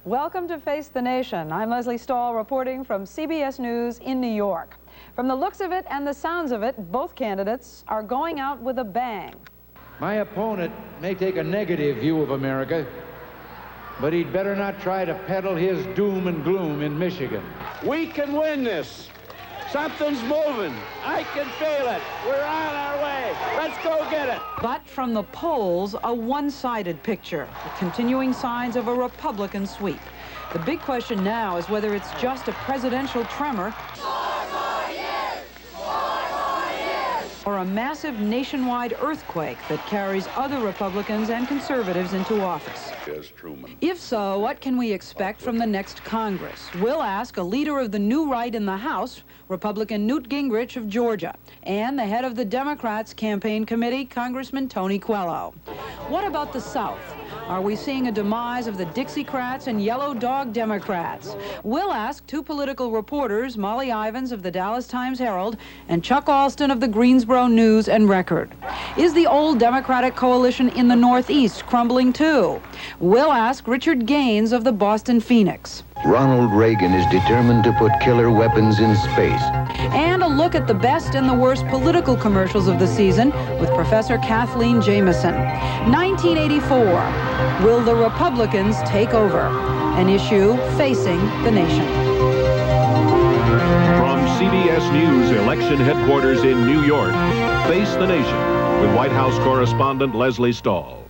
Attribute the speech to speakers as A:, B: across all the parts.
A: Welcome to Face the Nation. I'm Leslie Stahl reporting from CBS News in New York. From the looks of it and the sounds of it, both candidates are going out with a bang.
B: My opponent may take a negative view of America, but he'd better not try to peddle his doom and gloom in Michigan.
C: We can win this. Something's moving. I can feel it. We're on our way. Let's go get it.
A: But from the polls, a one-sided picture, continuing signs of a Republican sweep. The big question now is whether it's just a presidential tremor or a massive nationwide earthquake that carries other Republicans and conservatives into office.
C: Yes, Truman.
A: If so, what can we expect from the next Congress? We'll ask a leader of the new right in the House, Republican Newt Gingrich of Georgia, and the head of the Democrats' campaign committee, Congressman Tony Coelho. What about the South? Are we seeing a demise of the Dixiecrats and Yellow Dog Democrats? We'll ask two political reporters, Molly Ivins of the Dallas Times-Herald and Chuck Alston of the Greensboro News and Record. Is the old Democratic coalition in the Northeast crumbling too? We'll ask Richard Gaines of the Boston Phoenix.
D: Ronald Reagan is determined to put killer weapons in space.
A: And a look at the best and the worst political commercials of the season with Professor Kathleen Jamieson. 1984, will the Republicans take over? An issue facing the nation.
E: From CBS News election headquarters in New York, Face the Nation with White House correspondent Leslie Stahl.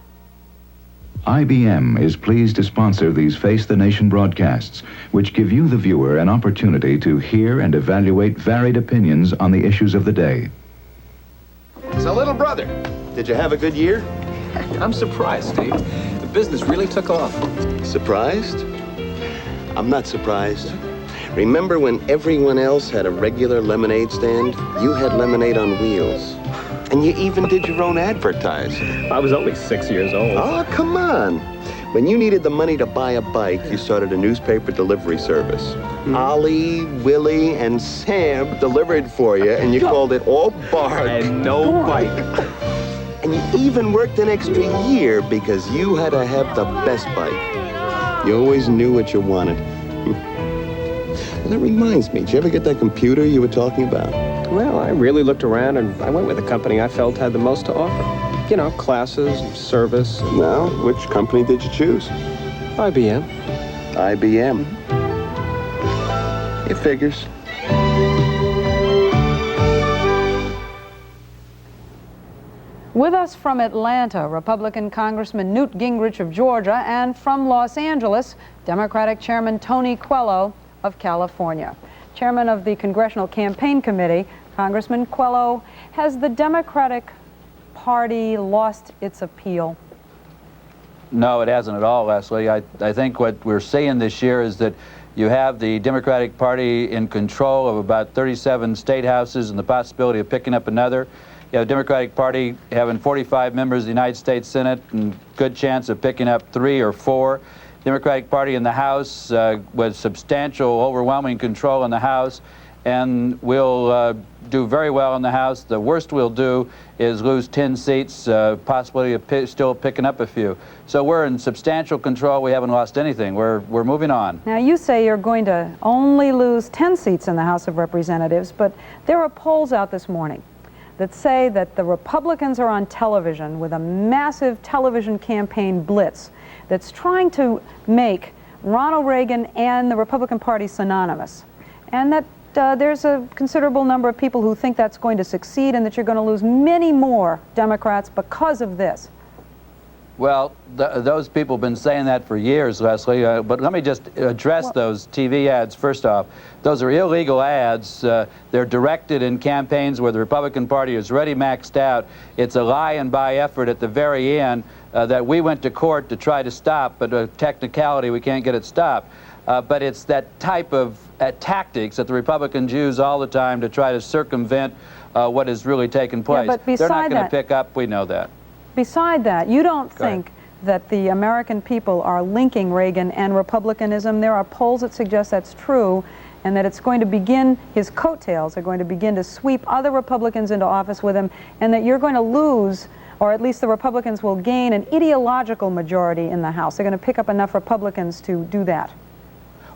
F: IBM is pleased to sponsor these Face the Nation broadcasts, which give you, the viewer, an opportunity to hear and evaluate varied opinions on the issues of the day.
G: So, little brother, did you have a good year?
H: I'm surprised, Steve. The business really took off.
G: Surprised? I'm not surprised. Remember when everyone else had a regular lemonade stand? You had lemonade on wheels. And you even did your own advertising.
H: I was only 6 years old.
G: Oh, come on. When you needed the money to buy a bike, you started a newspaper delivery service. Ollie, Willie, and Sam delivered for you, and you called it all bark.
H: And no bike.
G: And you even worked an extra year because you had to have the best bike. You always knew what you wanted. Well, that reminds me, did you ever get that computer you were talking about?
H: Well, I really looked around, and I went with the company I felt had the most to offer. You know, classes, service.
G: Now, which company did you choose?
H: IBM.
G: IBM. It figures.
A: With us from Atlanta, Republican Congressman Newt Gingrich of Georgia, and from Los Angeles, Democratic Chairman Tony Coelho of California. Chairman of the Congressional Campaign Committee, Congressman Coelho, has the Democratic Party lost its appeal?
I: No, it hasn't at all, Leslie. I think what we're seeing this year is that you have the Democratic Party in control of about 37 state houses and the possibility of picking up another. You have the Democratic Party having 45 members of the United States Senate and good chance of picking up 3 or 4. Democratic Party in the House with substantial, overwhelming control in the House, and will do very well in the House. The worst we'll do is lose 10 seats, possibly still picking up a few. So we're in substantial control. We haven't lost anything. We're moving on.
A: Now, you say you're going to only lose 10 seats in the House of Representatives, but there are polls out this morning that say that the Republicans are on television with a massive television campaign blitz that's trying to make Ronald Reagan and the Republican Party synonymous, and that there's a considerable number of people who think that's going to succeed and that you're going to lose many more Democrats because of this.
I: Well, those people have been saying that for years, Leslie, but let me just address those TV ads first off. Those are illegal ads. They're directed in campaigns where the Republican Party is already maxed out. It's a lie-and-buy effort at the very end that we went to court to try to stop, but a technicality, we can't get it stopped. But it's that type of tactics that the Republicans use all the time to try to circumvent what is really taking place.
A: Yeah, but
I: they're not going to pick up, we know that.
A: Beside that, you don't think that the American people are linking Reagan and Republicanism? There are polls that suggest that's true, and that it's going to begin, his coattails are going to begin to sweep other Republicans into office with him, and that you're going to lose or at least the Republicans will gain an ideological majority in the House? They're going to pick up enough Republicans to do that?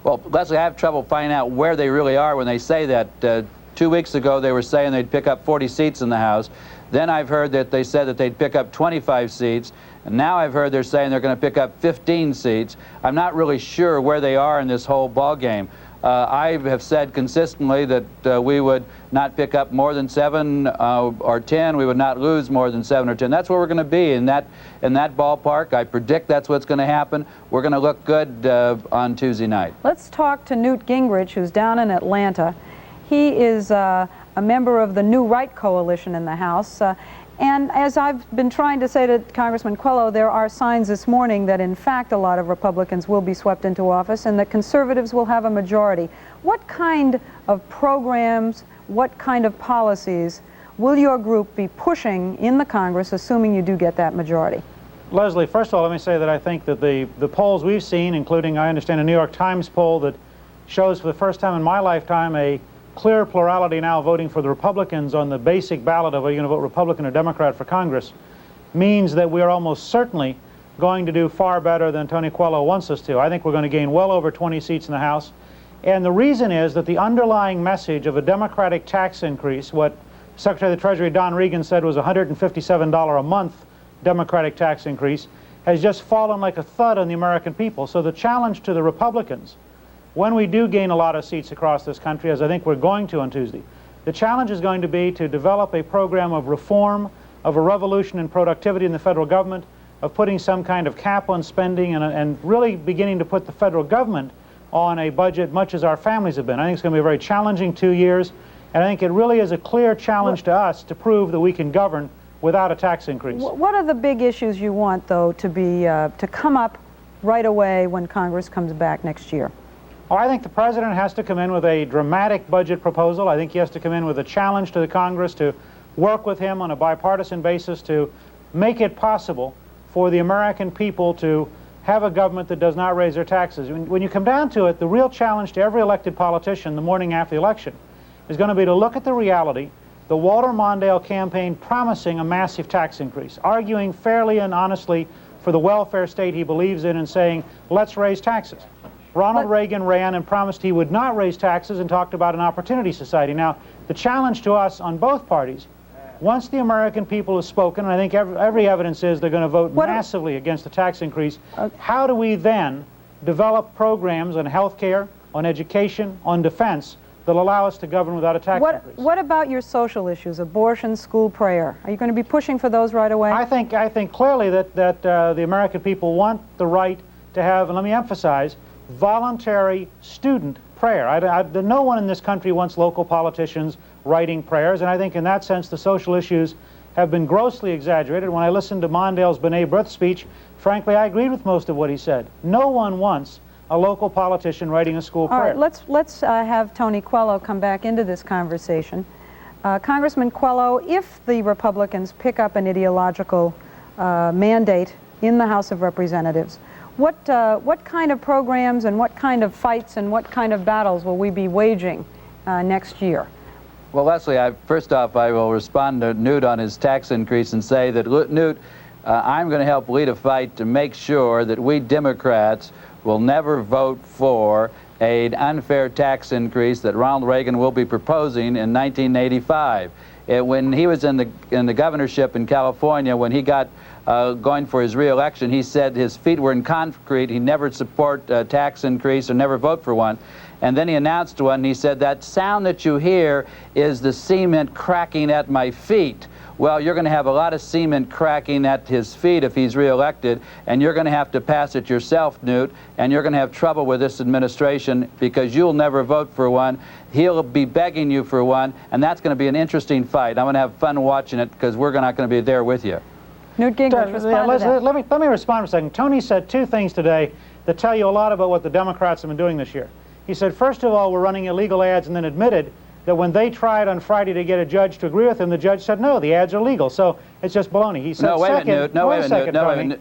I: Well, Leslie, I have trouble finding out where they really are when they say that. 2 weeks ago, they were saying they'd pick up 40 seats in the House. Then I've heard that they said that they'd pick up 25 seats. And now I've heard they're saying they're going to pick up 15 seats. I'm not really sure where they are in this whole ball game. I have said consistently that we would not pick up more than 7 or 10. We would not lose more than 7 or 10. That's where we're going to be in that ballpark. I predict that's what's going to happen. We're going to look good on Tuesday night.
A: Let's talk to Newt Gingrich, who's down in Atlanta. He is a member of the New Right coalition in the House. And as I've been trying to say to Congressman Quello, there are signs this morning that in fact a lot of Republicans will be swept into office and that conservatives will have a majority. What kind of programs, what kind of policies will your group be pushing in the Congress, assuming you do get that majority?
J: Leslie, first of all, let me say that I think that the polls we've seen, including, I understand, a New York Times poll that shows for the first time in my lifetime a clear plurality now voting for the Republicans on the basic ballot of are you going to vote Republican or Democrat for Congress, means that we are almost certainly going to do far better than Tony Quello wants us to. I think we're going to gain well over 20 seats in the House. And the reason is that the underlying message of a Democratic tax increase, what Secretary of the Treasury Don Regan said was $157 a month Democratic tax increase, has just fallen like a thud on the American people. So the challenge to the Republicans, when we do gain a lot of seats across this country, as I think we're going to on Tuesday, the challenge is going to be to develop a program of reform, of a revolution in productivity in the federal government, of putting some kind of cap on spending and really beginning to put the federal government on a budget much as our families have been. I think it's going to be a very challenging 2 years, and I think it really is a clear challenge to us to prove that we can govern without a tax increase.
A: What are the big issues you want, though, to come up right away when Congress comes back next year?
J: Oh, I think the president has to come in with a dramatic budget proposal. I think he has to come in with a challenge to the Congress to work with him on a bipartisan basis to make it possible for the American people to have a government that does not raise their taxes. When you come down to it, the real challenge to every elected politician the morning after the election is going to be to look at the reality, the Walter Mondale campaign promising a massive tax increase, arguing fairly and honestly for the welfare state he believes in and saying, let's raise taxes. Ronald Reagan ran and promised he would not raise taxes and talked about an opportunity society. Now, the challenge to us on both parties, once the American people have spoken, and I think every evidence is they're going to vote massively against the tax increase, how do we then develop programs on health care, on education, on defense that allow us to govern without a tax increase?
A: What about your social issues, abortion, school prayer? Are you going to be pushing for those right away?
J: I think clearly that the American people want the right to have, and let me emphasize, voluntary student prayer. No one in this country wants local politicians writing prayers, and I think in that sense the social issues have been grossly exaggerated. When I listened to Mondale's B'nai B'rith speech, frankly, I agreed with most of what he said. No one wants a local politician writing a school prayer.
A: All right, let's have Tony Quello come back into this conversation. Congressman Quello, if the Republicans pick up an ideological mandate in the House of Representatives, what kind of programs and what kind of fights and what kind of battles will we be waging next year?
I: Well, Leslie, first off, I will respond to Newt on his tax increase and say that, Newt, I'm going to help lead a fight to make sure that we Democrats will never vote for an unfair tax increase that Ronald Reagan will be proposing in 1985. When he was in the governorship in California, when he got going for his re-election, he said his feet were in concrete. He'd never support a tax increase or never vote for one. And then he announced one, and he said, that sound that you hear is the cement cracking at my feet. Well, you're going to have a lot of cement cracking at his feet if he's reelected, and you're going to have to pass it yourself, Newt, and you're going to have trouble with this administration because you'll never vote for one. He'll be begging you for one, and that's going to be an interesting fight. I'm going to have fun watching it because we're not going to be there with you.
A: Newt Gingrich, respond to that.
J: Let me respond for a second. Tony said two things today that tell you a lot about what the Democrats have been doing this year. He said, first of all, we're running illegal ads, and then admitted that when they tried on Friday to get a judge to agree with him, the judge said, no, the ads are legal. So it's just baloney. He said,
I: no, wait a minute,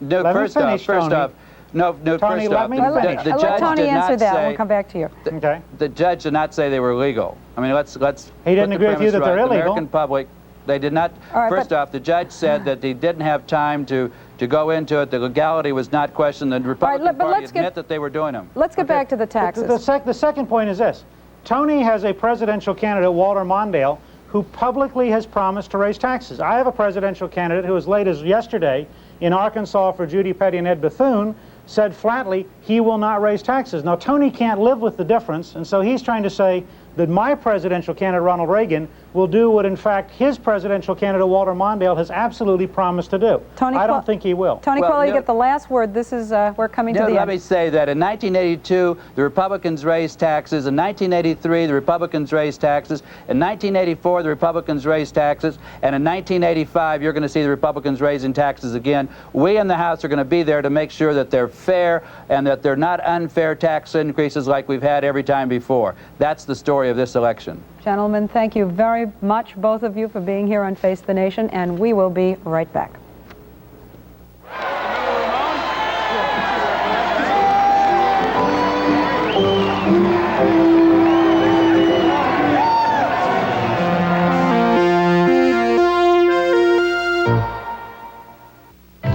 I: Newt, first off, no, Newt,
J: Tony,
I: first off,
A: the judge Tony
I: did not
A: answer that.
I: say,
A: We'll come back to you.
J: Okay.
I: The judge did not say they were legal. I mean, let's
J: he didn't agree with you that they're illegal.
I: The American public They did not.
K: All right,
I: First off, the judge said that he didn't have time to go into it. The legality was not questioned. The Republican Party admit that they were doing them.
K: Let's get back to the taxes.
J: The second point is this. Tony has a presidential candidate, Walter Mondale, who publicly has promised to raise taxes. I have a presidential candidate who, as late as yesterday, in Arkansas for Judy Petty and Ed Bethune, said flatly he will not raise taxes. Now, Tony can't live with the difference, and so he's trying to say that my presidential candidate, Ronald Reagan, will do what, in fact, his presidential candidate, Walter Mondale, has absolutely promised to do. I don't think he will.
K: Tony Quayle, you get the last word. This is, we're coming to the end.
I: Let me say that in 1982, the Republicans raised taxes. In 1983, the Republicans raised taxes. In 1984, the Republicans raised taxes. And in 1985, you're going to see the Republicans raising taxes again. We in the House are going to be there to make sure that they're fair and that they're not unfair tax increases like we've had every time before. That's the story of this election.
K: Gentlemen, thank you very much, both of you, for being here on Face the Nation, and we will be right back.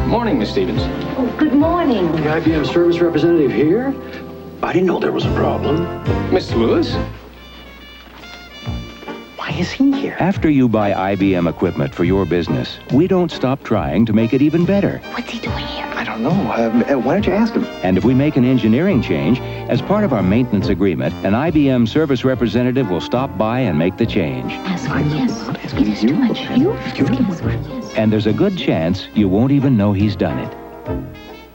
L: Morning, Miss Stevens.
M: Oh, good morning.
L: The IBM service representative here? I didn't know there was a problem. Miss Lewis? Why is he here?
N: After you buy IBM equipment for your business, we don't stop trying to make it even better.
M: What's he doing here?
L: I don't know. Why don't you ask him?
N: And if we make an engineering change, as part of our maintenance agreement, an IBM service representative will stop by and make the change.
M: Ask him, yes. It is too much. You? Yes.
N: And there's a good chance you won't even know he's done it.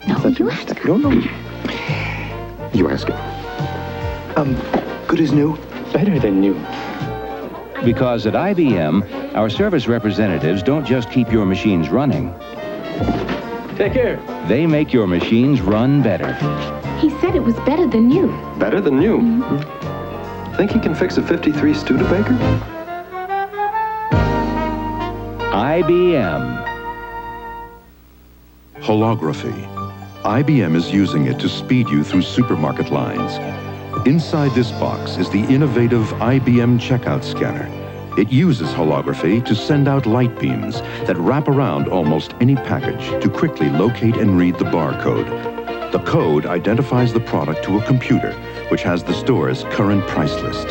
M: No, you ask him.
L: No. You ask him. Good as new? Better than new.
N: Because at IBM, our service representatives don't just keep your machines running.
L: Take care.
N: They make your machines run better.
M: He said it was better than new.
L: Better than new?
M: Mm-hmm.
L: Think he can fix a 53 Studebaker?
N: IBM.
O: Holography. IBM is using it to speed you through supermarket lines. Inside this box is the innovative IBM checkout scanner. It uses holography to send out light beams that wrap around almost any package to quickly locate and read the barcode. The code identifies the product to a computer, which has the store's current price list.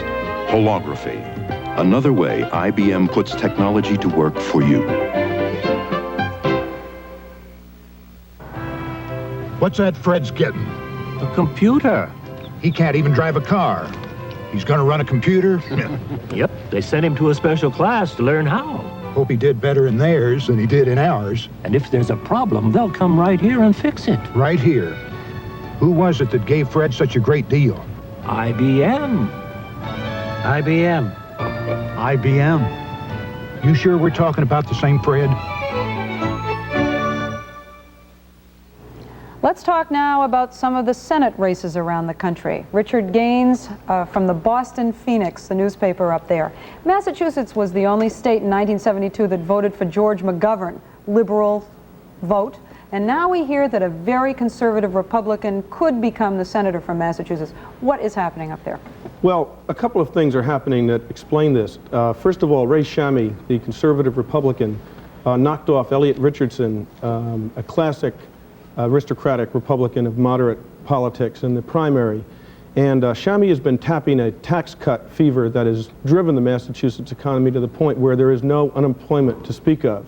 O: Holography. Another way IBM puts technology to work for you.
P: What's that Fred's getting?
Q: A computer.
P: He can't even drive a car. He's gonna run a computer?
Q: Yep, they sent him to a special class to learn how.
P: Hope he did better in theirs than he did in ours.
Q: And if there's a problem, they'll come right here and fix it.
P: Right here. Who was it that gave Fred such a great deal?
Q: IBM. IBM.
P: IBM? You sure we're talking about the same Fred?
K: Let's talk now about some of the Senate races around the country. Richard Gaines from the Boston Phoenix, the newspaper up there. Massachusetts was the only state in 1972 that voted for George McGovern, liberal vote. And now we hear that a very conservative Republican could become the senator from Massachusetts. What is happening up there?
R: Well, a couple of things are happening that explain this. First of all, Ray Shammy, the conservative Republican, knocked off Elliot Richardson, a classic aristocratic Republican of moderate politics in the primary. And Shammy has been tapping a tax cut fever that has driven the Massachusetts economy to the point where there is no unemployment to speak of.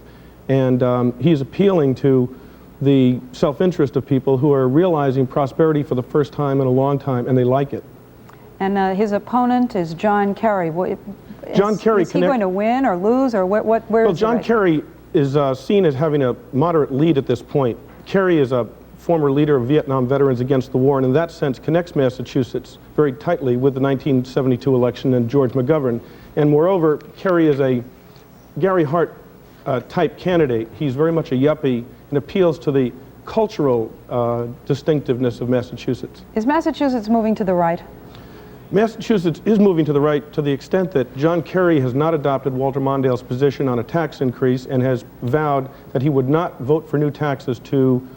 R: And he's appealing to the self-interest of people who are realizing prosperity for the first time in a long time, and they like it.
K: And his opponent is John Kerry.
R: John Kerry
K: is he going to win or lose, or where
R: well,
K: is
R: John Kerry is seen as having a moderate lead at this point. Kerry is a former leader of Vietnam veterans against the war, and in that sense connects Massachusetts very tightly with the 1972 election and George McGovern. And moreover, Kerry is a Gary Hart type candidate. He's very much a yuppie and appeals to the cultural distinctiveness of Massachusetts.
K: Is Massachusetts moving to the right?
R: Massachusetts is moving to the right to the extent that John Kerry has not adopted Walter Mondale's position on a tax increase and has vowed that he would not vote for new taxes to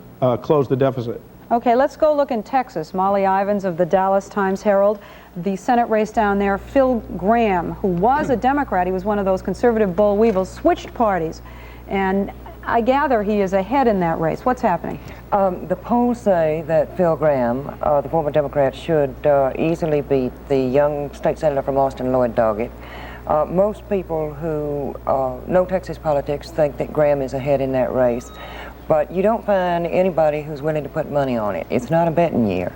R: close the deficit.
K: Okay, let's go look in Texas. Molly Ivins of the Dallas Times-Herald. The Senate race down there, Phil Gramm, who was a Democrat, he was one of those conservative boll weevils, switched parties. And I gather he is ahead in that race. What's happening?
S: The polls say that Phil Gramm, the former Democrat, should easily beat the young state senator from Austin, Lloyd Doggett. Most people who know Texas politics think that Gramm is ahead in that race, but you don't find anybody who's willing to put money on it. It's not a betting year.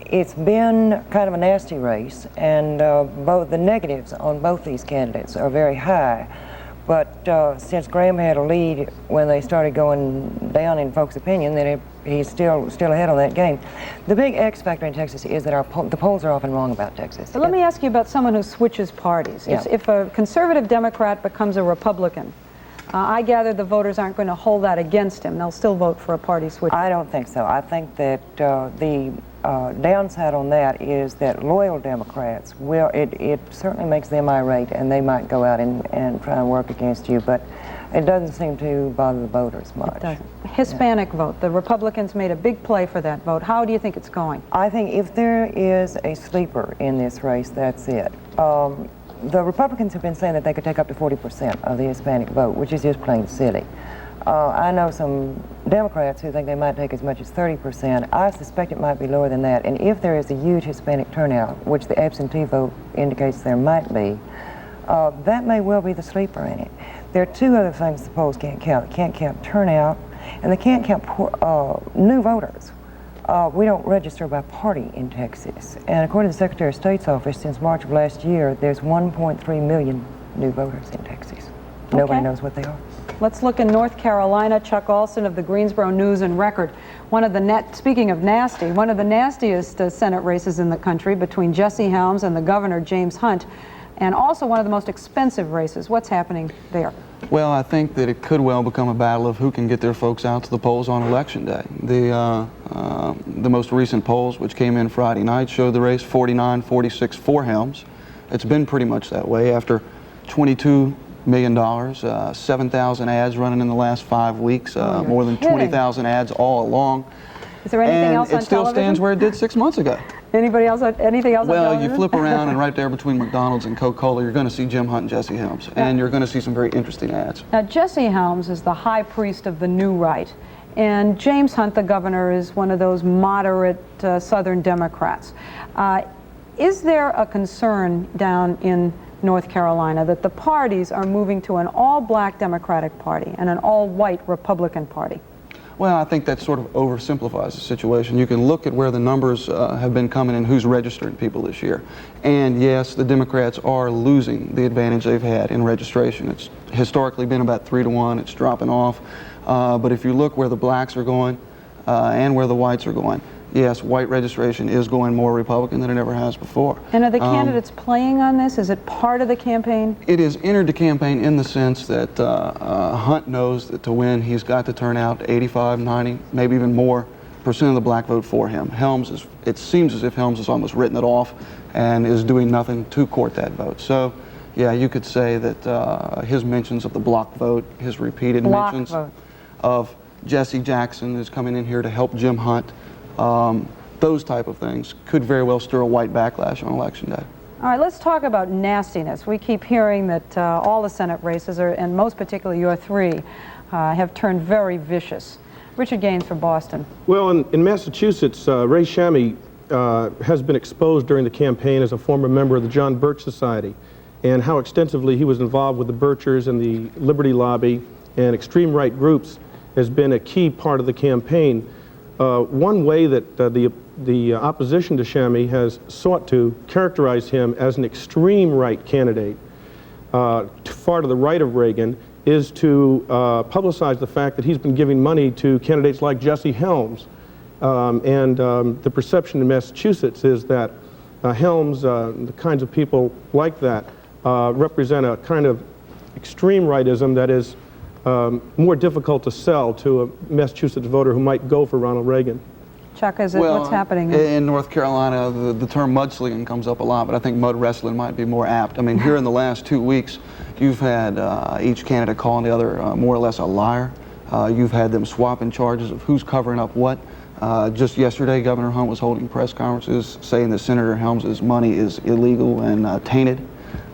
S: It's been kind of a nasty race, and both the negatives on both these candidates are very high. But since Gramm had a lead when they started going down in folks' opinion, then he's still ahead on that game. The big X factor in Texas is that the polls are often wrong about Texas.
K: So let me ask you about someone who switches parties.
S: Yeah.
K: If a conservative Democrat becomes a Republican, I gather the voters aren't going to hold that against him. They'll still vote for a party switch.
S: I don't think so. I think that the downside on that is that loyal Democrats will, it certainly makes them irate, and they might go out and try and work against you, but it doesn't seem to bother the voters much.
K: It doesn't. Hispanic vote. The Republicans made a big play for that vote. How do you think it's going?
S: I think if there is a sleeper in this race, that's it. The Republicans have been saying that they could take up to 40% of the Hispanic vote, which is just plain silly. I know some Democrats who think they might take as much as 30%. I suspect it might be lower than that. And if there is a huge Hispanic turnout, which the absentee vote indicates there might be, that may well be the sleeper in it. There are two other things the polls can't count. They can't count turnout, and they can't count new voters. We don't register by party in Texas. And according to the Secretary of State's office, since March of last year, there's 1.3 million new voters in Texas. Nobody knows what they are.
K: Let's look in North Carolina. Chuck Alston of the Greensboro News and Record. Speaking of nasty, one of the nastiest Senate races in the country between Jesse Helms and the governor, James Hunt, and also one of the most expensive races. What's happening there?
T: Well, I think that it could well become a battle of who can get their folks out to the polls on Election Day. The most recent polls, which came in Friday night, showed the race 49-46 for Helms. It's been pretty much that way after $22 million, 7,000 ads running in the last 5 weeks, more than 20,000 ads all along.
K: Is there anything else on television?
T: It still stands where it did 6 months ago.
K: Anything else on television?
T: Well, you flip around, and right there between McDonald's and Coca-Cola, you're going to see Jim Hunt and Jesse Helms, and you're going to see some very interesting ads.
K: Now, Jesse Helms is the high priest of the new right, and James Hunt, the governor, is one of those moderate Southern Democrats. Is there a concern down in North Carolina that the parties are moving to an all-black Democratic Party and an all-white Republican Party?
T: Well, I think that sort of oversimplifies the situation. You can look at where the numbers have been coming in, who's registering people this year. And yes, the Democrats are losing the advantage they've had in registration. It's historically been about 3-to-1. It's dropping off. But if you look where the blacks are going and where the whites are going, yes, white registration is going more Republican than it ever has before.
K: And are the candidates playing on this? Is it part of the campaign?
T: It is entered the campaign in the sense that Hunt knows that to win, he's got to turn out 85, 90, maybe even more % of the black vote for him. It seems as if Helms has almost written it off and is doing nothing to court that vote. So, yeah, you could say that his mentions of the block vote, his repeated mentions of Jesse Jackson is coming in here to help Jim Hunt. Those type of things could very well stir a white backlash on Election Day.
K: All right, let's talk about nastiness. We keep hearing that all the Senate races, and most particularly your three, have turned very vicious. Richard Gaines for Boston.
R: Well, in Massachusetts, Ray Shammy has been exposed during the campaign as a former member of the John Birch Society, and how extensively he was involved with the Birchers and the Liberty Lobby and extreme right groups has been a key part of the campaign. One way that the opposition to Shammy has sought to characterize him as an extreme right candidate, far to the right of Reagan, is to publicize the fact that he's been giving money to candidates like Jesse Helms. The perception in Massachusetts is that Helms, the kinds of people like that, represent a kind of extreme rightism that is more difficult to sell to a Massachusetts voter who might go for Ronald Reagan.
K: Chuck, what's happening?
T: In North Carolina, the term mudslinging comes up a lot, but I think mud wrestling might be more apt. I mean, here in the last 2 weeks, you've had each candidate calling the other more or less a liar. You've had them swapping charges of who's covering up what. Just yesterday, Governor Hunt was holding press conferences saying that Senator Helms's money is illegal and tainted.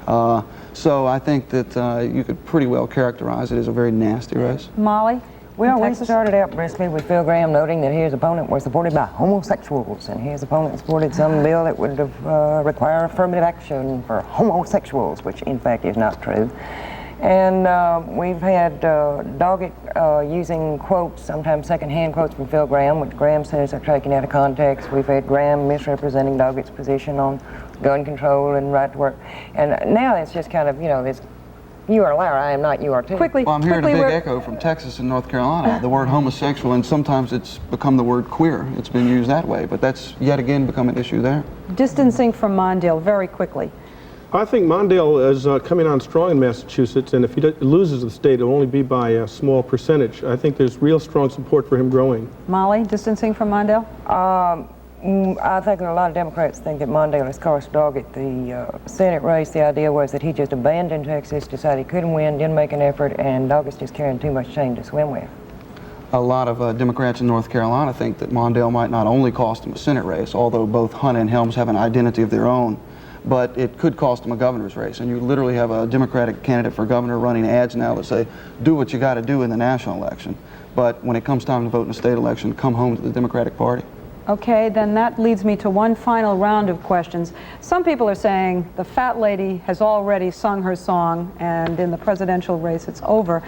T: So I think that you could pretty well characterize it as a very nasty race.
K: Molly?
S: Well, we started out briskly with Phil Graham noting that his opponent was supported by homosexuals, and his opponent supported some bill that would require affirmative action for homosexuals, which in fact is not true. And we've had Doggett using quotes, sometimes secondhand quotes from Phil Graham, which Graham says are taken out of context. We've had Graham misrepresenting Doggett's position on gun control and right to work. And now it's just kind of, you know, this, you are a liar, I am not, you are too.
T: Well, I'm hearing a big echo from Texas and North Carolina, the word homosexual, and sometimes it's become the word queer. It's been used that way, but that's yet again become an issue there.
K: Distancing from Mondale, very quickly.
R: I think Mondale is coming on strong in Massachusetts, and if he loses the state, it'll only be by a small percentage. I think there's real strong support for him growing.
K: Molly, distancing from Mondale?
S: I think a lot of Democrats think that Mondale has cost Doggett the Senate race. The idea was that he just abandoned Texas, decided he couldn't win, didn't make an effort, and Doggett's just carrying too much chain to swim with.
T: A lot of Democrats in North Carolina think that Mondale might not only cost him a Senate race, although both Hunt and Helms have an identity of their own, but it could cost him a governor's race. And you literally have a Democratic candidate for governor running ads now that say, do what you got to do in the national election. But when it comes time to vote in a state election, come home to the Democratic Party.
K: Okay, then that leads me to one final round of questions. Some people are saying the fat lady has already sung her song and in the presidential race it's over.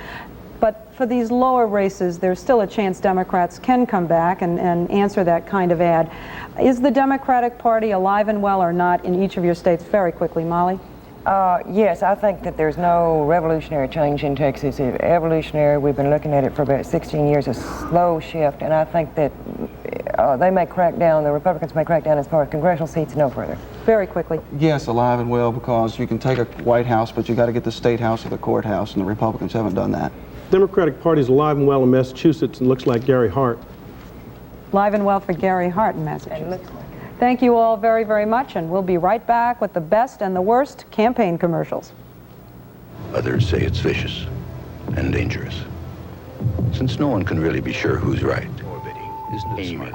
K: But for these lower races, there's still a chance Democrats can come back and answer that kind of ad. Is the Democratic Party alive and well or not in each of your states? Very quickly, Molly.
S: Yes, I think that there's no revolutionary change in Texas. It's evolutionary. We've been looking at it for about 16 years, a slow shift, and I think that they may crack down, the Republicans may crack down as far as congressional seats no further.
K: Very quickly.
T: Yes, alive and well, because you can take a White House, but you got to get the State House or the courthouse, and the Republicans haven't done that.
R: The Democratic Party is alive and well in Massachusetts and looks like Gary Hart.
K: Live and well for Gary Hart in Massachusetts. Thank you all very, very much, and we'll be right back with the best and the worst campaign commercials.
D: Others say it's vicious and dangerous. Since no one can really be sure who's right. Aiming,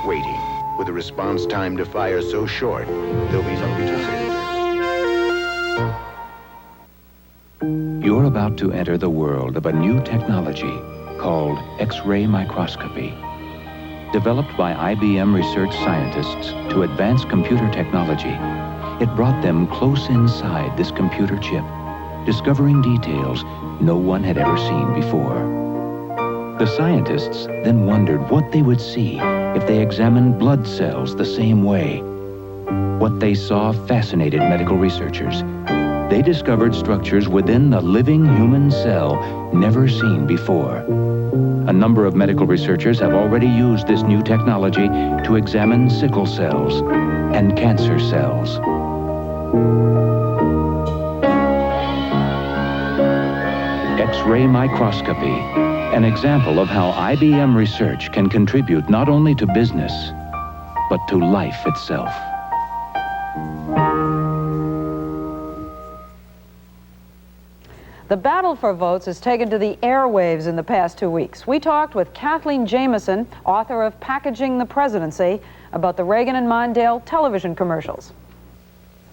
D: waiting, with a response time to fire so short, there'll be no reason.
N: You're about to enter the world of a new technology called X-ray microscopy. Developed by IBM research scientists to advance computer technology, it brought them close inside this computer chip, discovering details no one had ever seen before. The scientists then wondered what they would see if they examined blood cells the same way. What they saw fascinated medical researchers. They discovered structures within the living human cell never seen before. A number of medical researchers have already used this new technology to examine sickle cells and cancer cells. X-ray microscopy, an example of how IBM research can contribute not only to business, but to life itself.
K: The battle for votes has taken to the airwaves in the past 2 weeks. We talked with Kathleen Jamieson, author of Packaging the Presidency, about the Reagan and Mondale television commercials.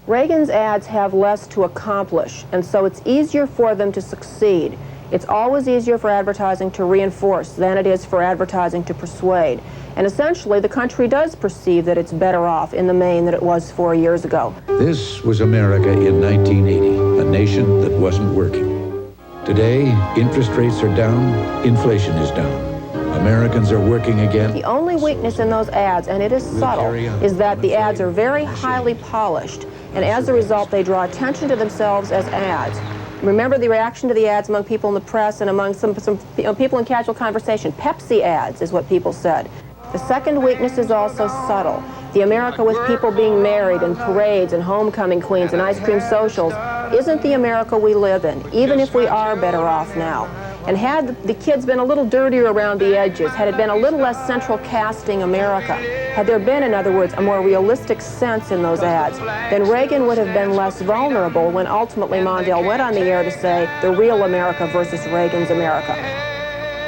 U: Reagan's ads have less to accomplish, and so it's easier for them to succeed. It's always easier for advertising to reinforce than it is for advertising to persuade. And essentially, the country does perceive that it's better off in the main than it was 4 years ago.
B: This was America in 1980, a nation that wasn't working. Today, interest rates are down, inflation is down. Americans are working again.
U: The only weakness in those ads, and it is subtle, is that the ads are very highly polished, and as a result, they draw attention to themselves as ads. Remember the reaction to the ads among people in the press and among some people in casual conversation. Pepsi ads is what people said. The second weakness is also subtle. The America with people being married and parades and homecoming queens and ice cream socials isn't the America we live in, even if we are better off now. And had the kids been a little dirtier around the edges, had it been a little less central casting America, had there been, in other words, a more realistic sense in those ads, then Reagan would have been less vulnerable when ultimately Mondale went on the air to say the real America versus Reagan's America.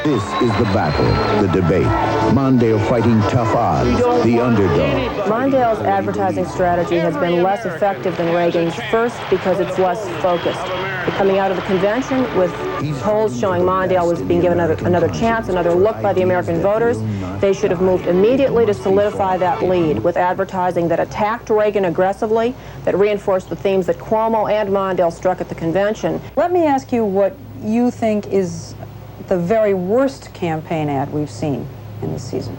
D: This is the battle, the debate. Mondale fighting tough odds, the underdog.
U: Mondale's advertising strategy has been less effective than Reagan's, first because it's less focused. Coming out of the convention with polls showing Mondale was being given another chance, another look by the American voters, they should have moved immediately to solidify that lead with advertising that attacked Reagan aggressively, that reinforced the themes that Cuomo and Mondale struck at the convention.
K: Let me ask you what you think is the very worst campaign ad we've seen in this season.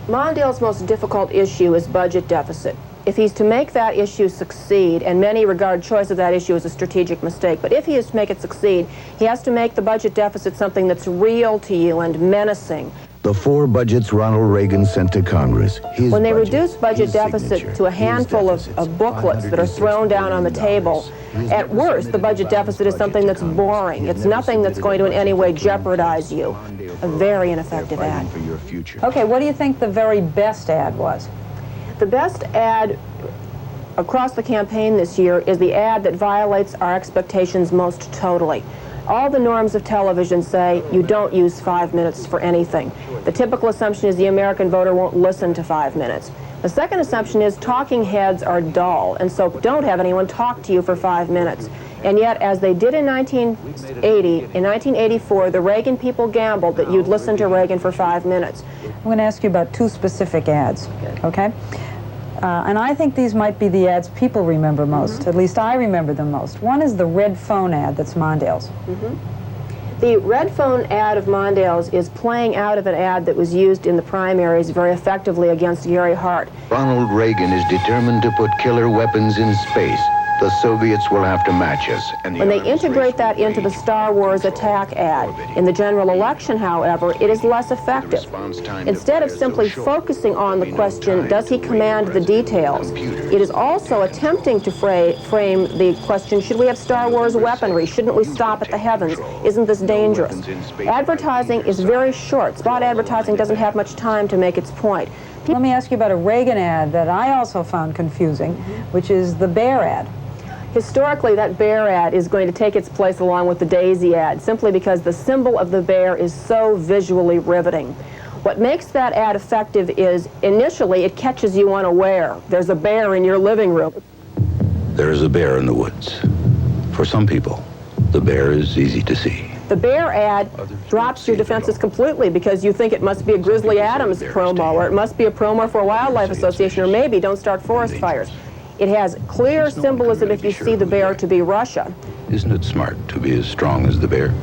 U: Mondale's most difficult issue is budget deficit. If he's to make that issue succeed, and many regard choice of that issue as a strategic mistake, but if he is to make it succeed, he has to make the budget deficit something that's real to you and menacing.
D: The 4 budgets Ronald Reagan sent to Congress.
U: When they reduce budget deficit to a handful of booklets that are thrown down on the table, at worst, the budget deficit is something that's boring. It's nothing that's going to in any way jeopardize you. A very ineffective ad.
K: Okay, what do you think the very best ad was?
U: The best ad across the campaign this year is the ad that violates our expectations most totally. All the norms of television say you don't use 5 minutes for anything. The typical assumption is the American voter won't listen to 5 minutes. The second assumption is talking heads are dull, and so don't have anyone talk to you for 5 minutes. And yet, as they did in 1980, in 1984, the Reagan people gambled that you'd listen to Reagan for 5 minutes.
K: I'm going to ask you about 2 specific ads, okay? And I think these might be the ads people remember most. At least I remember them most. One is the red phone ad that's Mondale's.
U: The red phone ad of Mondale's is playing out of an ad that was used in the primaries very effectively against Gary Hart.
D: Ronald Reagan is determined to put killer weapons in space. The Soviets will have to match us. And
U: when they integrate that into the Star Wars attack ad, in the general election, however, it is less effective. Instead of simply focusing on the question, does he command the details, it is also attempting to frame the question, should we have Star Wars weaponry? Shouldn't we stop at the heavens? Isn't this dangerous? Advertising is very short. Spot advertising doesn't have much time to make its point.
K: Let me ask you about a Reagan ad that I also found confusing, which is the bear ad.
U: Historically, that bear ad is going to take its place along with the daisy ad, simply because the symbol of the bear is so visually riveting. What makes that ad effective is, initially, it catches you unaware. There's a bear in your living room.
D: There is a bear in the woods. For some people, the bear is easy to see.
U: The bear ad drops your defenses completely because you think it must be a Grizzly Adams promo, or it must be a promo for a wildlife association, or maybe don't start forest fires. It has clear symbolism if you see the bear to be Russia.
D: Isn't it smart to be as strong as the bear?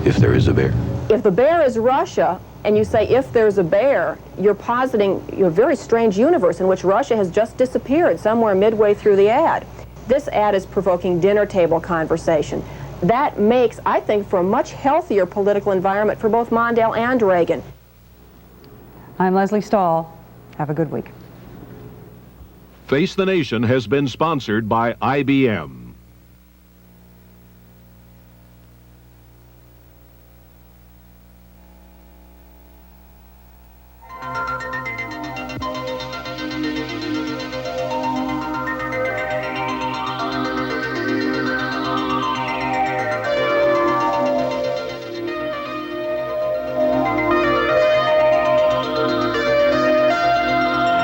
D: If there is a bear.
U: If the bear is Russia, and you say if there's a bear, you're positing a very strange universe in which Russia has just disappeared somewhere midway through the ad. This ad is provoking dinner table conversation. That makes, I think, for a much healthier political environment for both Mondale and Reagan.
K: I'm Leslie Stahl. Have a good week.
E: Face the Nation has been sponsored by IBM.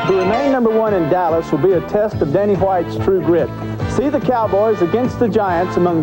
C: To remain #1 in Dallas will be a test of Danny White's true grit. See the Cowboys against the Giants among